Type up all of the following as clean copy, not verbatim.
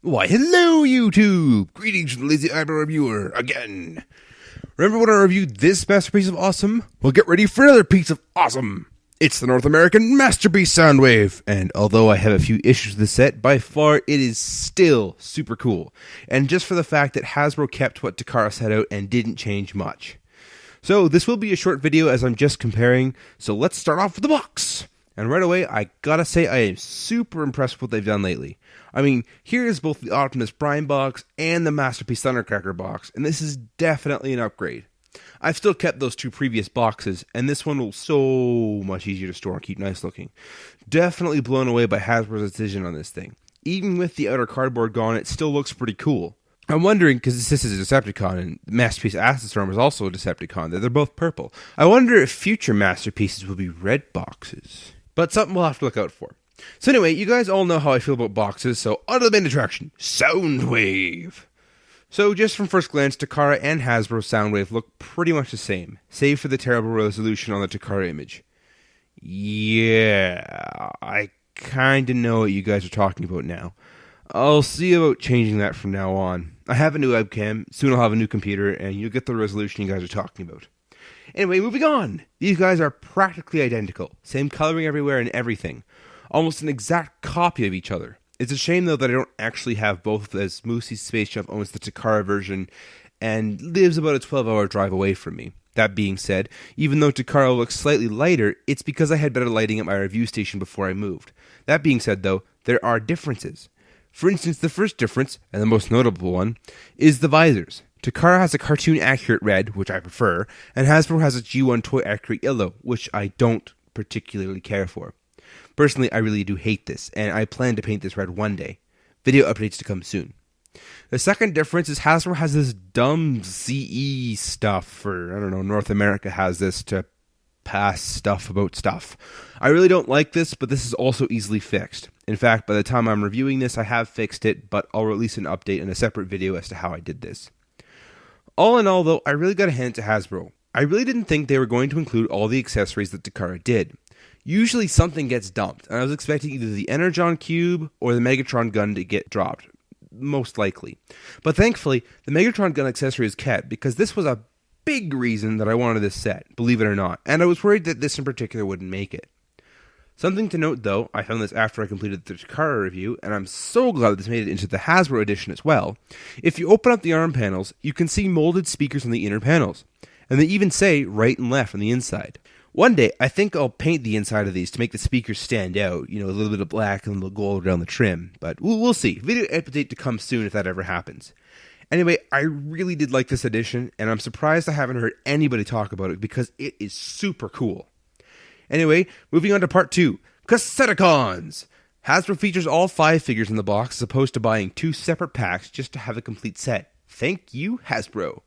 Why, hello, YouTube! Greetings from the LazyEyebrowReviewer again. Remember when I reviewed this masterpiece of awesome? Well, get ready for another piece of awesome. It's the North American Masterpiece Soundwave, and although I have a few issues with the set, by far it is still super cool. And just for the fact that Hasbro kept what Takara set out and didn't change much. So this will be a short video as I'm just comparing, so let's start off with the box. And right away, I gotta say I am super impressed with what they've done lately. I mean, here is both the Optimus Prime box and the Masterpiece Thundercracker box, and this is definitely an upgrade. I've still kept those two previous boxes, and this one will so much easier to store and keep nice looking. Definitely blown away by Hasbro's decision on this thing. Even with the outer cardboard gone, it still looks pretty cool. I'm wondering, because this is a Decepticon, and Masterpiece Storm is also a Decepticon, that they're both purple. I wonder if future Masterpieces will be red boxes. But something we'll have to look out for. So anyway, you guys all know how I feel about boxes, so on to the main attraction, Soundwave. So just from first glance, Takara and Hasbro Soundwave look pretty much the same, save for the terrible resolution on the Takara image. Yeah, I kinda know what you guys are talking about now. I'll see about changing that from now on. I have a new webcam, soon I'll have a new computer, and you'll get the resolution you guys are talking about. Anyway, moving on. These guys are practically identical. Same coloring everywhere and everything. Almost an exact copy of each other. It's a shame, though, that I don't actually have both, as Moosey Space Chef owns the Takara version and lives about a 12-hour drive away from me. That being said, even though Takara looks slightly lighter, it's because I had better lighting at my review station before I moved. That being said, though, there are differences. For instance, the first difference, and the most notable one, is the visors. Takara has a cartoon-accurate red, which I prefer, and Hasbro has a G1 toy-accurate yellow, which I don't particularly care for. Personally, I really do hate this, and I plan to paint this red one day. Video updates to come soon. The second difference is Hasbro has this dumb CE stuff, or I don't know, North America has this to pass stuff about stuff. I really don't like this, but this is also easily fixed. In fact, by the time I'm reviewing this, I have fixed it, but I'll release an update in a separate video as to how I did this. All in all, though, I really got to hand it to Hasbro. I really didn't think they were going to include all the accessories that Takara did. Usually something gets dumped, and I was expecting either the Energon Cube or the Megatron gun to get dropped. Most likely. But thankfully, the Megatron gun accessory is kept, because this was a big reason that I wanted this set, believe it or not, and I was worried that this in particular wouldn't make it. Something to note, though, I found this after I completed the Takara review, and I'm so glad this made it into the Hasbro edition as well. If you open up the arm panels, you can see molded speakers on the inner panels, and they even say right and left on the inside. One day, I think I'll paint the inside of these to make the speakers stand out, a little bit of black and a little gold around the trim, but we'll see. Video update to come soon if that ever happens. Anyway, I really did like this edition, and I'm surprised I haven't heard anybody talk about it because it is super cool. Anyway, moving on to part 2, Cassetticons! Hasbro features all 5 figures in the box as opposed to buying 2 separate packs just to have a complete set. Thank you, Hasbro.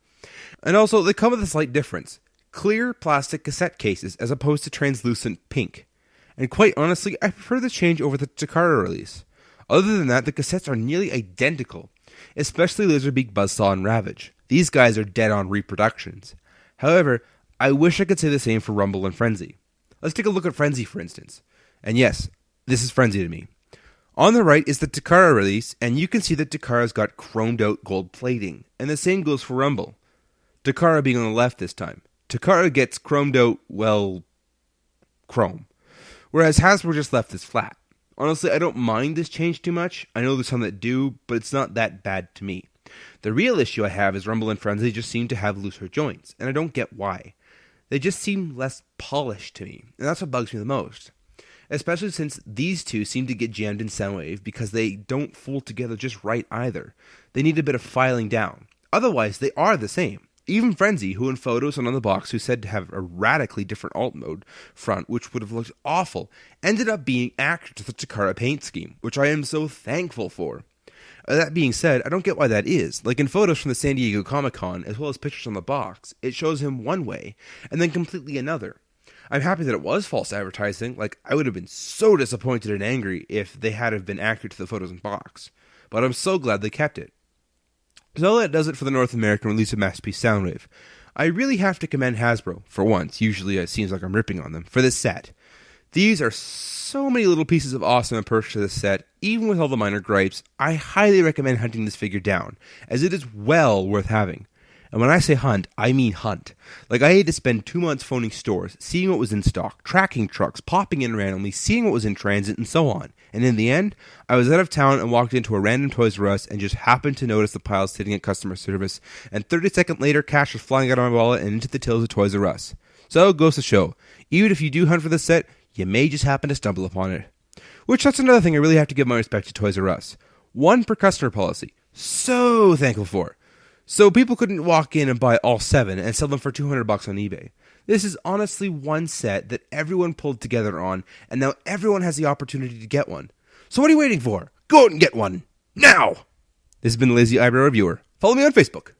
And also, they come with a slight difference. Clear plastic cassette cases as opposed to translucent pink. And quite honestly, I prefer this change over the Takara release. Other than that, the cassettes are nearly identical, especially Laserbeak, Buzzsaw, and Ravage. These guys are dead-on reproductions. However, I wish I could say the same for Rumble and Frenzy. Let's take a look at Frenzy, for instance. And yes, this is Frenzy to me. On the right is the Takara release, and you can see that Takara's got chromed out gold plating, and the same goes for Rumble. Takara being on the left this time. Takara gets chromed out, chrome. Whereas Hasbro just left this flat. Honestly, I don't mind this change too much. I know there's some that do, but it's not that bad to me. The real issue I have is Rumble and Frenzy just seem to have looser joints, and I don't get why. They just seem less polished to me, and that's what bugs me the most. Especially since these two seem to get jammed in Soundwave because they don't fold together just right either. They need a bit of filing down. Otherwise, they are the same. Even Frenzy, who in photos and on the box who said to have a radically different alt mode front, which would have looked awful, ended up being accurate to the Takara paint scheme, which I am so thankful for. That being said, I don't get why that is. Like in photos from the San Diego Comic-Con, as well as pictures on the box, it shows him one way, and then completely another. I'm happy that it was false advertising. Like, I would have been so disappointed and angry if they had have been accurate to the photos and box. But I'm so glad they kept it. So that does it for the North American release of Masterpiece Soundwave. I really have to commend Hasbro, for once, usually it seems like I'm ripping on them, for this set. These are so many little pieces of awesome and perks to this set. Even with all the minor gripes, I highly recommend hunting this figure down, as it is well worth having. And when I say hunt, I mean hunt. Like, I had to spend 2 months phoning stores, seeing what was in stock, tracking trucks, popping in randomly, seeing what was in transit, and so on. And in the end, I was out of town and walked into a random Toys R Us and just happened to notice the pile sitting at customer service, and 30 seconds later, cash was flying out of my wallet and into the tills of Toys R Us. So it goes to show, even if you do hunt for this set, you may just happen to stumble upon it. Which, that's another thing I really have to give my respect to Toys R Us. One per customer policy. So thankful for. So people couldn't walk in and buy all 7 and sell them for $200 on eBay. This is honestly one set that everyone pulled together on, and now everyone has the opportunity to get one. So what are you waiting for? Go out and get one. Now! This has been the Lazy Eyebrow Reviewer. Follow me on Facebook.